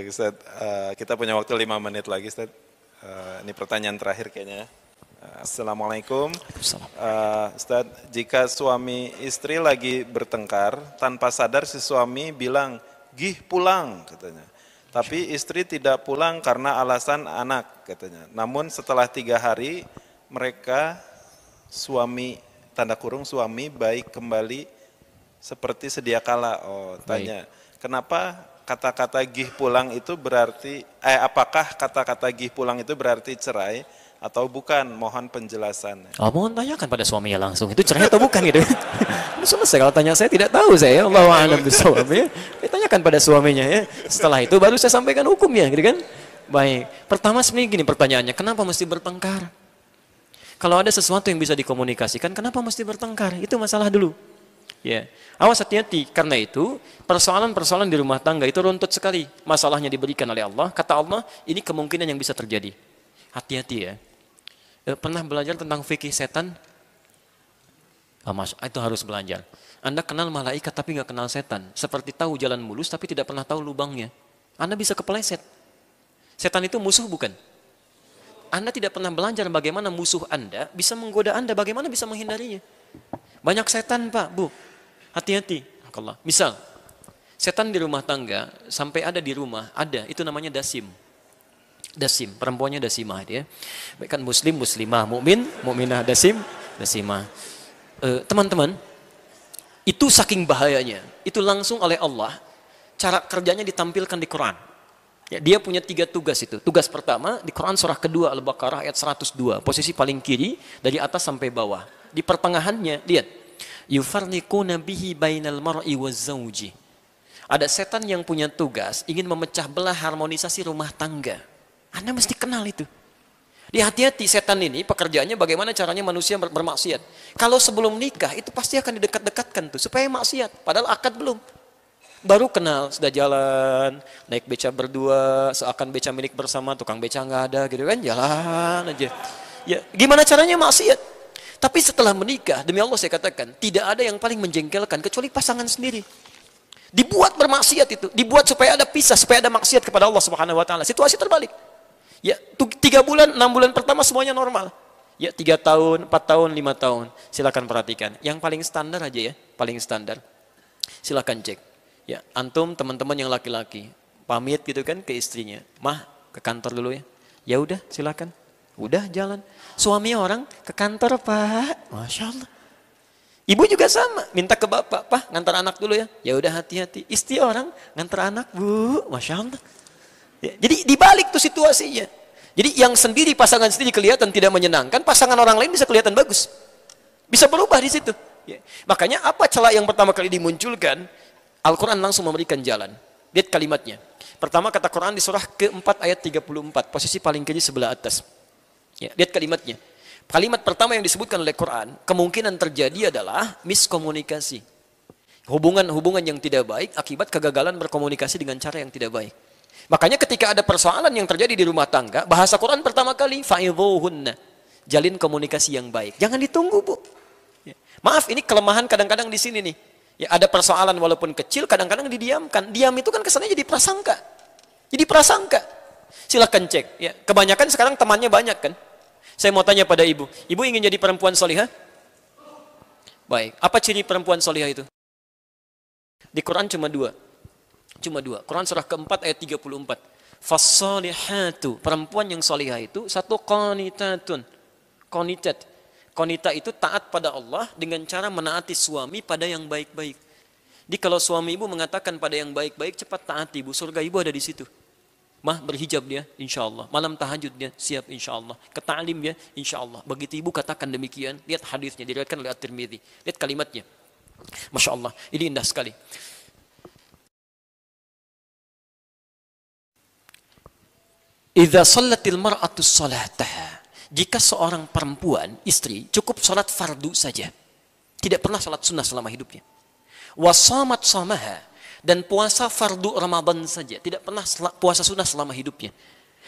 Ustaz, kita punya waktu 5 menit lagi, Ustaz. Ini pertanyaan terakhir kayaknya. Assalamualaikum. Ustaz, jika suami istri lagi bertengkar, tanpa sadar si suami bilang, "Gih pulang," katanya. Tapi istri tidak pulang karena alasan anak, katanya. Namun setelah 3 hari, mereka suami, tanda kurung suami, baik kembali seperti sedia kala. Tanya, kenapa kata-kata gih pulang itu berarti, apakah kata-kata gih pulang itu berarti cerai atau bukan? Mohon penjelasan. Mohon tanyakan pada suaminya langsung, itu cerai atau bukan gitu. Selesai, kalau tanya saya tidak tahu saya, Allahu a'lam bishawab ya. Ditanyakan pada suaminya ya. Setelah itu baru saya sampaikan hukumnya, gitu kan? Baik. Pertama sebenarnya gini pertanyaannya, kenapa mesti bertengkar? Kalau ada sesuatu yang bisa dikomunikasikan, kenapa mesti bertengkar? Itu masalah dulu. Ya, awas hati-hati. Karena itu persoalan-persoalan di rumah tangga itu runtut sekali. Masalahnya diberikan oleh Allah. Kata Allah, ini kemungkinan yang bisa terjadi. Hati-hati ya. Pernah belajar tentang fikih setan? Mas, itu harus belajar. Anda kenal malaikat tapi nggak kenal setan. Seperti tahu jalan mulus tapi tidak pernah tahu lubangnya. Anda bisa kepleset. Setan itu musuh bukan? Anda tidak pernah belajar bagaimana musuh Anda bisa menggoda Anda, bagaimana bisa menghindarinya. Banyak setan Pak, Bu. Hati-hati. Misal, setan di rumah tangga, sampai ada di rumah, ada, itu namanya dasim. Dasim, perempuannya dasimah dia. Baik kan muslim, muslimah, mukmin, mukminah, dasim, dasimah. Teman-teman, itu saking bahayanya. Itu langsung oleh Allah, cara kerjanya ditampilkan di Quran. Ya, dia punya 3 tugas itu. Tugas pertama, di Quran surah kedua Al-Baqarah ayat 102. Posisi paling kiri, dari atas sampai bawah. Di pertengahannya, lihat. Yufarniquna bihi bainal mar'i wazzauji. Ada setan yang punya tugas ingin memecah belah harmonisasi rumah tangga. Anda mesti kenal itu. Hati-hati, setan ini pekerjaannya bagaimana caranya manusia bermaksiat. Kalau sebelum nikah itu pasti akan didekat-dekatkan tuh supaya maksiat, padahal akad belum. Baru kenal, sudah jalan, naik beca berdua, seakan beca milik bersama, tukang beca nggak ada gitu kan, jalan aja. Ya, gimana caranya maksiat? Tapi setelah menikah, demi Allah saya katakan, tidak ada yang paling menjengkelkan kecuali pasangan sendiri. Dibuat bermaksiat itu, dibuat supaya ada pisah, supaya ada maksiat kepada Allah Subhanahu wa taala. Situasi terbalik. Ya, 3 bulan, 6 bulan pertama semuanya normal. Ya, 3 tahun, 4 tahun, 5 tahun. Silakan perhatikan. Yang paling standar aja ya, paling standar. Silakan cek. Ya, antum teman-teman yang laki-laki pamit gitu kan ke istrinya. Mah, ke kantor dulu ya. Ya udah, silakan. Udah jalan. Suami orang ke kantor Pak. Masya Allah. Ibu juga sama. Minta ke bapak. Pak ngantar anak dulu ya. Ya udah hati-hati. Istri orang ngantar anak Bu. Masya Allah. Ya, jadi dibalik tuh situasinya. Jadi yang sendiri pasangan sendiri kelihatan tidak menyenangkan. Pasangan orang lain bisa kelihatan bagus. Bisa berubah di situ. Ya. Makanya apa celah yang pertama kali dimunculkan? Al-Quran langsung memberikan jalan. Lihat kalimatnya. Pertama kata Quran di surah keempat ayat 34. Posisi paling kiri sebelah atas. Ya, lihat kalimatnya. Kalimat pertama yang disebutkan oleh Quran, kemungkinan terjadi adalah miskomunikasi. Hubungan-hubungan yang tidak baik akibat kegagalan berkomunikasi dengan cara yang tidak baik. Makanya ketika ada persoalan yang terjadi di rumah tangga, bahasa Quran pertama kali, fa'idhuhunna. Jalin komunikasi yang baik. Jangan ditunggu, Bu. Ya. Maaf, ini kelemahan kadang-kadang di sini nih. Ya, ada persoalan walaupun kecil, kadang-kadang didiamkan. Diam itu kan kesannya jadi prasangka. Jadi prasangka. Silahkan cek. Ya, kebanyakan sekarang temannya banyak kan. Saya mau tanya pada ibu. Ibu ingin jadi perempuan solihah? Baik. Apa ciri perempuan solihah itu? Di Quran cuma 2. Cuma 2. Quran surah keempat ayat 34. Fassolihatu. Perempuan yang solihah itu satu qanitatun. Qanitat. Qanita itu taat pada Allah dengan cara menaati suami pada yang baik-baik. Jadi kalau suami ibu mengatakan pada yang baik-baik, cepat taati ibu. Surga ibu ada di situ. Mah berhijab dia, insya Allah. Malam tahajud dia, siap insya Allah. Keta'lim dia, insya Allah. Begitu ibu katakan demikian, lihat hadisnya, diriwayatkan oleh At-Tirmidzi. Lihat kalimatnya. Masya Allah, ini indah sekali. Idza shallatil mar'atu sholataha. Jika seorang perempuan, istri, cukup sholat fardu saja. Tidak pernah sholat sunnah selama hidupnya. Wa shamat shamaha. Dan puasa fardu Ramadan saja, tidak pernah puasa sunnah selama hidupnya.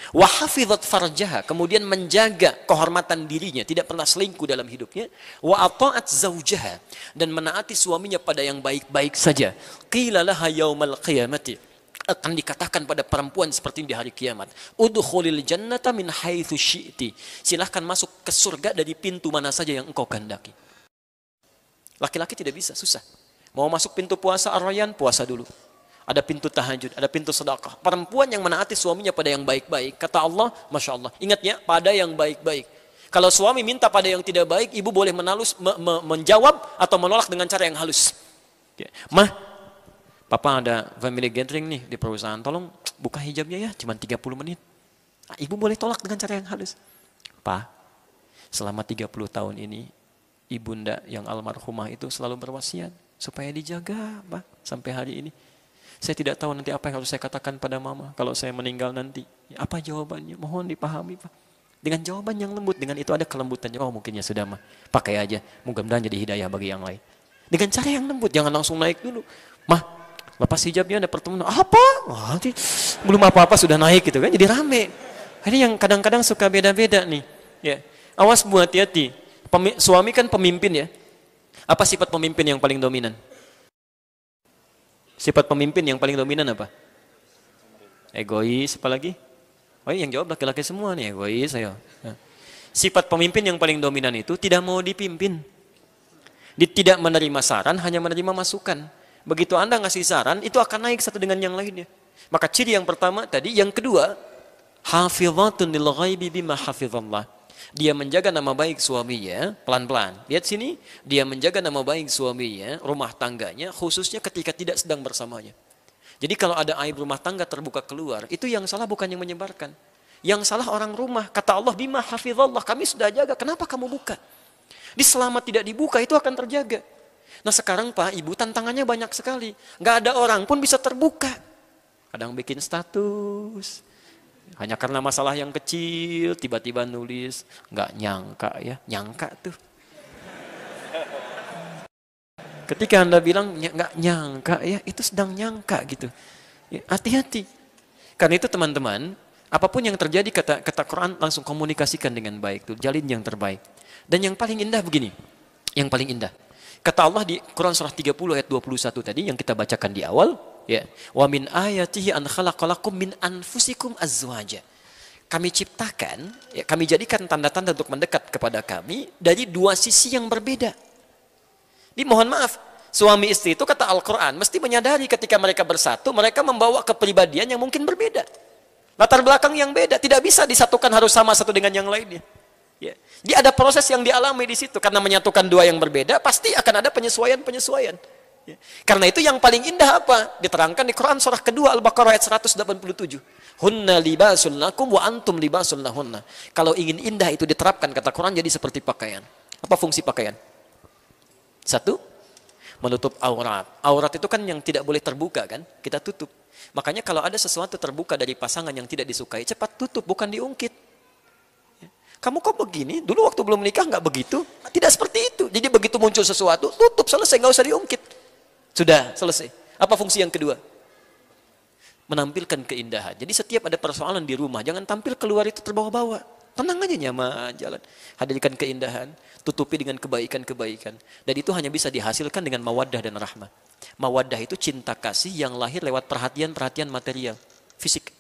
Wa hafizat farjaha, kemudian menjaga kehormatan dirinya, tidak pernah selingkuh dalam hidupnya. Wa ata'at zaujaha, dan menaati suaminya pada yang baik-baik saja. Qila laha yaumal qiyamati, akan dikatakan pada perempuan seperti ini di hari kiamat, udkhulil jannata min haitsu syi'ti. Silahkan masuk ke surga dari pintu mana saja yang engkau kehendaki. Laki-laki tidak bisa, susah. Mau masuk pintu puasa Ar-Rayyan, puasa dulu. Ada pintu tahajud, ada pintu sedekah. Perempuan yang menaati suaminya pada yang baik-baik, kata Allah, Masya Allah. Ingat ya, pada yang baik-baik. Kalau suami minta pada yang tidak baik, ibu boleh menjawab atau menolak dengan cara yang halus. Mah, papa ada family gathering nih di perusahaan, tolong buka hijabnya ya, cuma 30 menit. Nah, ibu boleh tolak dengan cara yang halus. Pak, selama 30 tahun ini, ibunda yang almarhumah itu selalu berwasiat supaya dijaga, Pak, sampai hari ini. Saya tidak tahu nanti apa yang harus saya katakan pada mama kalau saya meninggal nanti. Apa jawabannya? Mohon dipahami, Pak. Dengan jawaban yang lembut, dengan itu ada kelembutannya. Oh, mungkin ya sudah, mah. Pakai aja. Mudah-mudahan jadi hidayah bagi yang lain. Dengan cara yang lembut, jangan langsung naik dulu. Mah, lepas hijabnya ada pertemuan. Apa? Wah, nanti belum apa-apa sudah naik gitu kan. Jadi rame. Ini yang kadang-kadang suka beda-beda nih. Ya. Awas Bu, hati-hati. Suami kan pemimpin ya. Apa sifat pemimpin yang paling dominan? Sifat pemimpin yang paling dominan apa? Egois, apa lagi? Oh, yang jawab laki-laki semua nih, egois ayo. Nah. Sifat pemimpin yang paling dominan itu tidak mau dipimpin. Tidak menerima saran, hanya menerima masukan. Begitu Anda ngasih saran, itu akan naik satu dengan yang lainnya. Maka ciri yang pertama tadi, yang kedua, hafizatun lil ghaibi bima hafizallah. Dia menjaga nama baik suaminya, pelan-pelan. Lihat sini, dia menjaga nama baik suaminya, rumah tangganya, khususnya ketika tidak sedang bersamanya. Jadi kalau ada aib rumah tangga terbuka keluar, itu yang salah bukan yang menyebarkan. Yang salah orang rumah. Kata Allah, bima hafizallah, kami sudah jaga, kenapa kamu buka? Di selama tidak dibuka, itu akan terjaga. Nah sekarang Pak, Ibu, tantangannya banyak sekali. Nggak ada orang pun bisa terbuka. Kadang bikin status. Hanya karena masalah yang kecil, tiba-tiba nulis, nggak nyangka ya, nyangka tuh. Ketika Anda bilang nggak nyangka ya, itu sedang nyangka gitu. Ya, hati-hati. Karena itu teman-teman, apapun yang terjadi kata Quran langsung komunikasikan dengan baik tuh, jalin yang terbaik. Dan yang paling indah begini, yang paling indah. Kata Allah di Quran surah 30 ayat 21 tadi yang kita bacakan di awal. Ya, wa min ayatihi an khalaqalakum min anfusikum azwaja. Kami ciptakan, ya, kami jadikan tanda-tanda untuk mendekat kepada kami dari dua sisi yang berbeda. Jadi mohon maaf, suami istri itu kata Al-Quran mesti menyadari ketika mereka bersatu, mereka membawa kepribadian yang mungkin berbeda. Latar belakang yang beda, tidak bisa disatukan harus sama satu dengan yang lainnya. Ya. Jadi ada proses yang dialami di situ karena menyatukan dua yang berbeda pasti akan ada penyesuaian-penyesuaian. Ya. Karena itu yang paling indah apa? Diterangkan di Quran surah kedua Al-Baqarah ayat 187. Hunna libasul lakum wa antum libasul lahunna. Kalau ingin indah itu diterapkan kata Quran jadi seperti pakaian. Apa fungsi pakaian? Satu, menutup aurat. Aurat itu kan yang tidak boleh terbuka kan? Kita tutup. Makanya kalau ada sesuatu terbuka dari pasangan yang tidak disukai, cepat tutup, bukan diungkit. Kamu kok begini? Dulu waktu belum menikah nggak begitu? Tidak seperti itu. Jadi begitu muncul sesuatu, tutup, selesai, nggak usah diungkit. Sudah, selesai. Apa fungsi yang kedua? Menampilkan keindahan. Jadi setiap ada persoalan di rumah, jangan tampil keluar itu terbawa-bawa. Tenang aja, nyaman jalan. Hadirkan keindahan, tutupi dengan kebaikan-kebaikan. Dan itu hanya bisa dihasilkan dengan mawaddah dan rahmah. Mawaddah itu cinta kasih yang lahir lewat perhatian-perhatian material, fisik.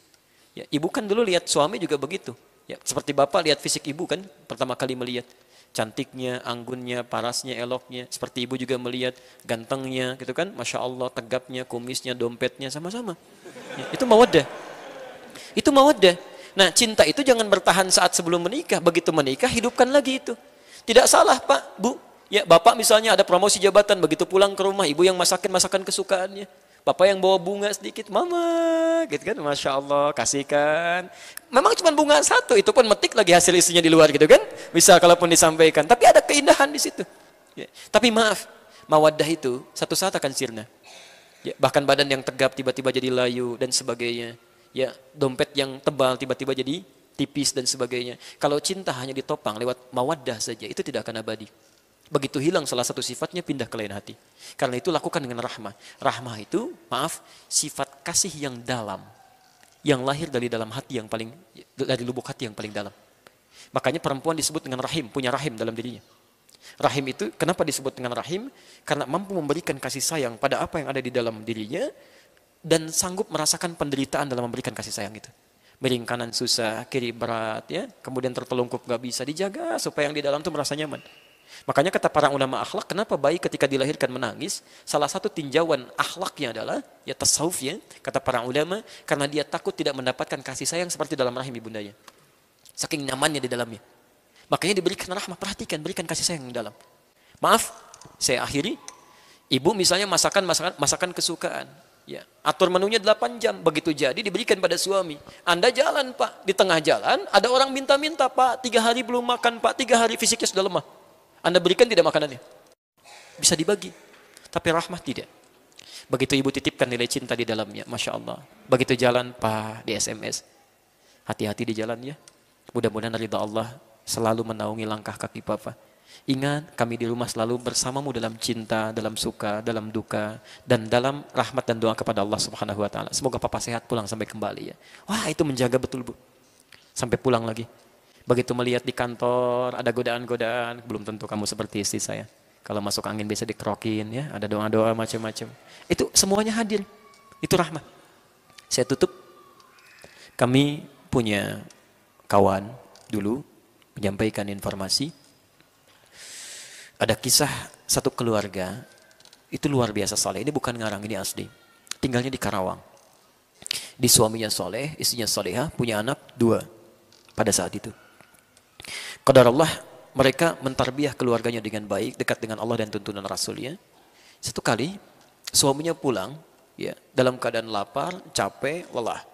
Ya, ibu kan dulu lihat suami juga begitu. Ya, seperti bapak lihat fisik ibu kan, pertama kali melihat. Cantiknya, anggunnya, parasnya, eloknya. Seperti ibu juga melihat gantengnya, gitu kan. Masya Allah, tegapnya, kumisnya, dompetnya, sama-sama. Ya, itu mawaddah. Itu mawaddah. Nah, cinta itu jangan bertahan saat sebelum menikah. Begitu menikah, hidupkan lagi itu. Tidak salah, Pak, Bu. Ya, bapak misalnya ada promosi jabatan, begitu pulang ke rumah, ibu yang masakin masakan kesukaannya. Bapak yang bawa bunga sedikit, mama, gitu kan, Masya Allah, kasihkan. Memang cuma bunga satu, itu pun metik lagi hasil isinya di luar gitu kan. Bisa kalaupun disampaikan, tapi ada keindahan di situ. Ya. Tapi maaf, mawaddah itu satu saat akan sirna. Ya, bahkan badan yang tegap tiba-tiba jadi layu dan sebagainya. Ya, dompet yang tebal tiba-tiba jadi tipis dan sebagainya. Kalau cinta hanya ditopang lewat mawaddah saja, itu tidak akan abadi. Begitu hilang salah satu sifatnya, pindah ke lain hati. Karena itu lakukan dengan rahmah. Rahmah itu, maaf, sifat kasih yang dalam. Yang lahir dari dalam hati yang paling, dari lubuk hati yang paling dalam. Makanya perempuan disebut dengan rahim, punya rahim dalam dirinya. Rahim itu, kenapa disebut dengan rahim? Karena mampu memberikan kasih sayang pada apa yang ada di dalam dirinya, dan sanggup merasakan penderitaan dalam memberikan kasih sayang itu. Miring kanan susah, kiri berat, ya. Kemudian tertelungkup gak bisa, dijaga supaya yang di dalam itu merasa nyaman. Makanya kata para ulama akhlak, kenapa bayi ketika dilahirkan menangis? Salah satu tinjauan akhlaknya adalah ya tasawuf, ya, kata para ulama, karena dia takut tidak mendapatkan kasih sayang seperti dalam rahim ibundanya. Saking nyamannya di dalamnya. Makanya diberikan rahmah, perhatikan, berikan kasih sayang di dalam. Maaf, saya akhiri. Ibu misalnya masakan kesukaan. Ya, atur menunya 8 jam, begitu jadi diberikan pada suami. Anda jalan Pak, di tengah jalan ada orang minta-minta, Pak 3 hari belum makan Pak, 3 hari fisiknya sudah lemah. Anda berikan tidak makanannya? Bisa dibagi, tapi rahmah tidak. Begitu ibu titipkan nilai cinta di dalamnya, Masya Allah. Begitu jalan Pak, di SMS, hati-hati di jalan ya. Mudah-mudahan ridha Allah selalu menaungi langkah kaki Papa. Ingat, kami di rumah selalu bersamamu dalam cinta, dalam suka, dalam duka, dan dalam rahmat dan doa kepada Allah Subhanahu wa Ta'ala. Semoga Papa sehat pulang sampai kembali ya. Wah, itu menjaga betul Bu. Sampai pulang lagi. Begitu melihat di kantor ada godaan-godaan, belum tentu kamu seperti istri saya. Kalau masuk angin biasa dikerokin ya, ada doa-doa macam-macam. Itu semuanya hadir. Itu rahmat. Saya tutup. Kami punya kawan dulu menyampaikan informasi. Ada kisah satu keluarga, itu luar biasa saleh. Ini bukan ngarang, ini asli. Tinggalnya di Karawang. Di suaminya soleh, istrinya solehah, punya anak 2 pada saat itu. Qadar Allah, mereka mentarbiah keluarganya dengan baik, dekat dengan Allah dan tuntunan Rasulnya. Satu kali, suaminya pulang, ya, dalam keadaan lapar, capek, lelah.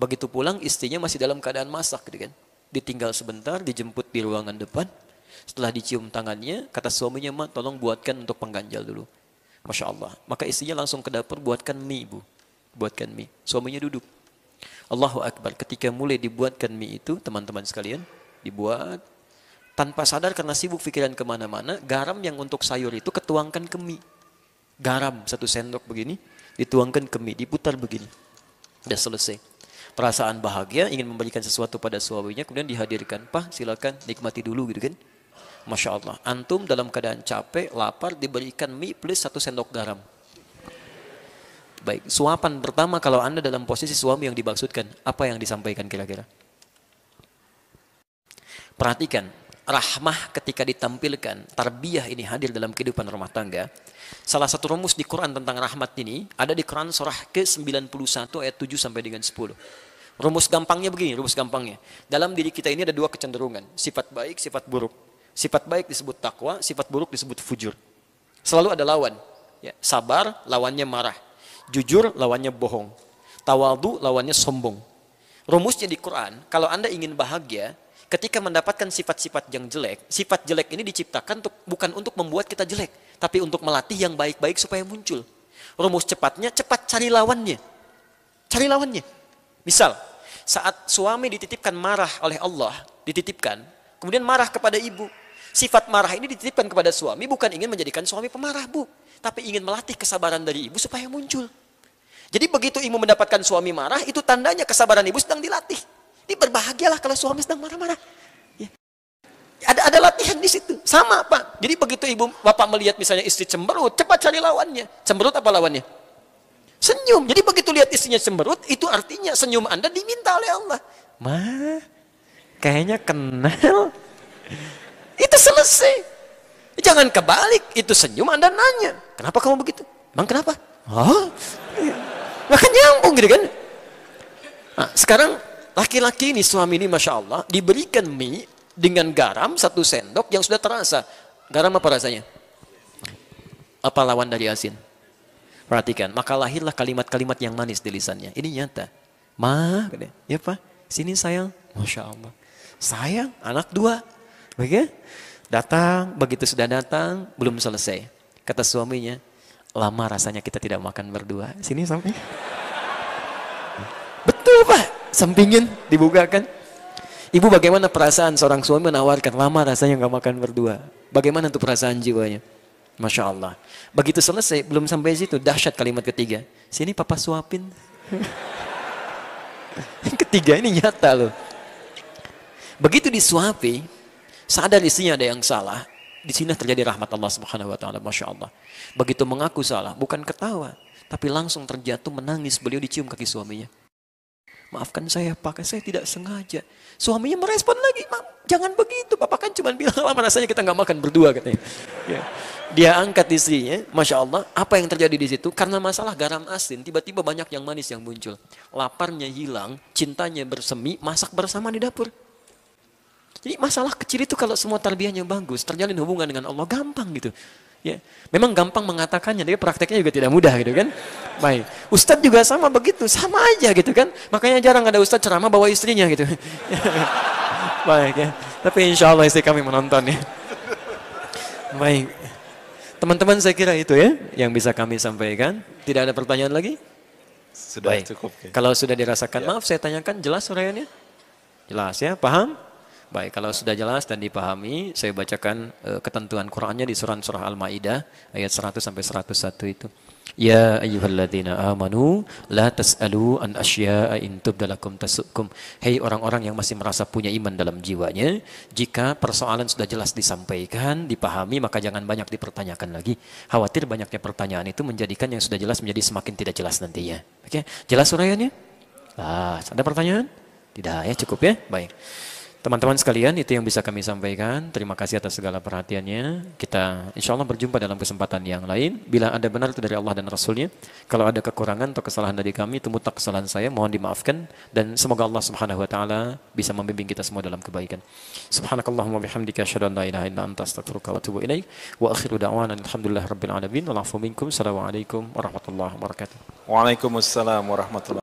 Begitu pulang, istrinya masih dalam keadaan masak, gitu kan. Ditinggal sebentar, dijemput di ruangan depan. Setelah dicium tangannya, kata suaminya, "Ma, tolong buatkan untuk pengganjal dulu." Masya Allah. Maka istrinya langsung ke dapur, buatkan mie, Bu. Buatkan mie. Suaminya duduk. Allahu Akbar. Ketika mulai dibuatkan mie itu, teman-teman sekalian, dibuat. Tanpa sadar karena sibuk pikiran kemana-mana, garam yang untuk sayur itu ketuangkan ke mie. Garam 1 sendok begini, dituangkan ke mie, diputar begini. Sudah selesai. Perasaan bahagia, ingin memberikan sesuatu pada suaminya, kemudian dihadirkan. "Pak, silakan nikmati dulu," gitu kan. Masya Allah, antum dalam keadaan capek, lapar, diberikan mie plus 1 sendok garam. Baik, suapan pertama kalau Anda dalam posisi suami yang dimaksudkan, apa yang disampaikan kira-kira? Perhatikan, rahmah ketika ditampilkan, tarbiyah ini hadir dalam kehidupan rumah tangga. Salah satu rumus di Quran tentang rahmat ini, ada di Quran surah ke-91 ayat 7 sampai dengan 10. Rumus gampangnya begini, rumus gampangnya. Dalam diri kita ini ada 2 kecenderungan, sifat baik, sifat buruk. Sifat baik disebut takwa, sifat buruk disebut fujur. Selalu ada lawan. Ya, sabar, lawannya marah. Jujur, lawannya bohong. Tawadhu, lawannya sombong. Rumusnya di Quran, kalau Anda ingin bahagia, ketika mendapatkan sifat-sifat yang jelek, sifat jelek ini diciptakan bukan untuk membuat kita jelek, tapi untuk melatih yang baik-baik supaya muncul. Rumus cepatnya, cepat cari lawannya. Cari lawannya. Misal, saat suami dititipkan marah oleh Allah, dititipkan, kemudian marah kepada ibu. Sifat marah ini dititipkan kepada suami bukan ingin menjadikan suami pemarah, Bu, tapi ingin melatih kesabaran dari ibu supaya muncul. Jadi begitu ibu mendapatkan suami marah, itu tandanya kesabaran ibu sedang dilatih. Ini berbahagialah kalau suami sedang marah-marah. Ya. Ada latihan di situ. Sama, Pak. Jadi begitu ibu bapak melihat misalnya istri cemberut, cepat cari lawannya. Cemberut apa lawannya? Senyum. Jadi begitu lihat istrinya cemberut, itu artinya senyum Anda diminta oleh Allah. Ma, kayaknya kenal. Itu selesai. Jangan kebalik, itu senyum Anda nanya, "Kenapa kamu begitu?" "Emang kenapa?" "Oh." Nggak kan nyambung gitu kan. Nah, sekarang laki-laki ini, suami ini Masya Allah, diberikan mie dengan garam 1 sendok yang sudah terasa. Garam apa rasanya? Apa lawan dari asin? Perhatikan, maka lahirlah kalimat-kalimat yang manis di lisannya. Ini nyata. "Ma," "Ya Pak, sini sayang." Masya Allah. Sayang, anak 2. Begitu? Datang, begitu sudah datang, belum selesai. Kata suaminya, "Lama rasanya kita tidak makan berdua. Sini sampai." Betul Pak, sampingin, dibukakan. Ibu, bagaimana perasaan seorang suami menawarkan, "Lama rasanya nggak makan berdua." Bagaimana tuh perasaan jiwanya? Masya Allah. Begitu selesai, belum sampai situ, dahsyat kalimat ketiga. "Sini papa suapin." Ketiga ini nyata loh. Begitu disuapi, sadar istrinya ada yang salah. Di sini terjadi rahmat Allah Subhanahu wa Ta'ala. Masya Allah. Begitu mengaku salah, bukan ketawa, Tapi langsung terjatuh menangis, beliau dicium kaki suaminya. Maafkan saya Pak, saya tidak sengaja. Suaminya merespon lagi, jangan begitu, Bapak kan cuma bilang lama rasanya kita nggak makan berdua katanya. Ya. Dia angkat istrinya, Masya Allah, apa yang terjadi di situ? Karena masalah garam asin, tiba-tiba banyak yang manis yang muncul. Laparnya hilang, cintanya bersemi, masak bersama di dapur. Jadi masalah kecil itu kalau semua tarbiyahnya bagus, terjalin hubungan dengan Allah, gampang gitu. Ya, memang gampang mengatakannya, tapi prakteknya juga tidak mudah gitu kan. Baik, Ustadz juga sama begitu, sama aja gitu kan. Makanya jarang ada Ustadz ceramah bawa istrinya gitu. Baik ya, tapi insya Allah istri kami menonton ya. Baik, teman-teman saya kira itu ya yang bisa kami sampaikan. Tidak ada pertanyaan lagi? Sudah baik. Cukup. Ya. Kalau sudah dirasakan, ya. maaf saya tanyakan, jelas uraiannya? Jelas ya, paham? Baik, kalau sudah jelas dan dipahami, saya bacakan ketentuan Qur'annya di surah Al-Maidah ayat 100 sampai 101 itu. Ya ayyuhalladzina amanu la tas'alu an asya'a in tubdalakum tasukum. Hei orang-orang yang masih merasa punya iman dalam jiwanya, jika persoalan sudah jelas disampaikan, dipahami, maka jangan banyak dipertanyakan lagi. Khawatir banyaknya pertanyaan itu menjadikan yang sudah jelas menjadi semakin tidak jelas nantinya. Oke, jelas uraiannya? Ada pertanyaan? Tidak ya, cukup ya. Baik. Teman-teman sekalian, itu yang bisa kami sampaikan. Terima kasih atas segala perhatiannya. Kita insya Allah berjumpa dalam kesempatan yang lain. Bila ada benar itu dari Allah dan Rasulnya. Kalau ada kekurangan atau kesalahan dari kami, itu mutlak kesalahan saya, mohon dimaafkan. Dan semoga Allah Subhanahu Wa Taala bisa membimbing kita semua dalam kebaikan. Subhanakallahumma bihamdika asyhadu an la ilaha illa anta astaghfiruka wa atubu ilaik. Wa akhiru da'wana alhamdulillahirabbil alamin. Wal 'afwu minkum. Assalamualaikum warahmatullahi wabarakatuh. Waalaikumsalam warahmatullahi wabarakatuh.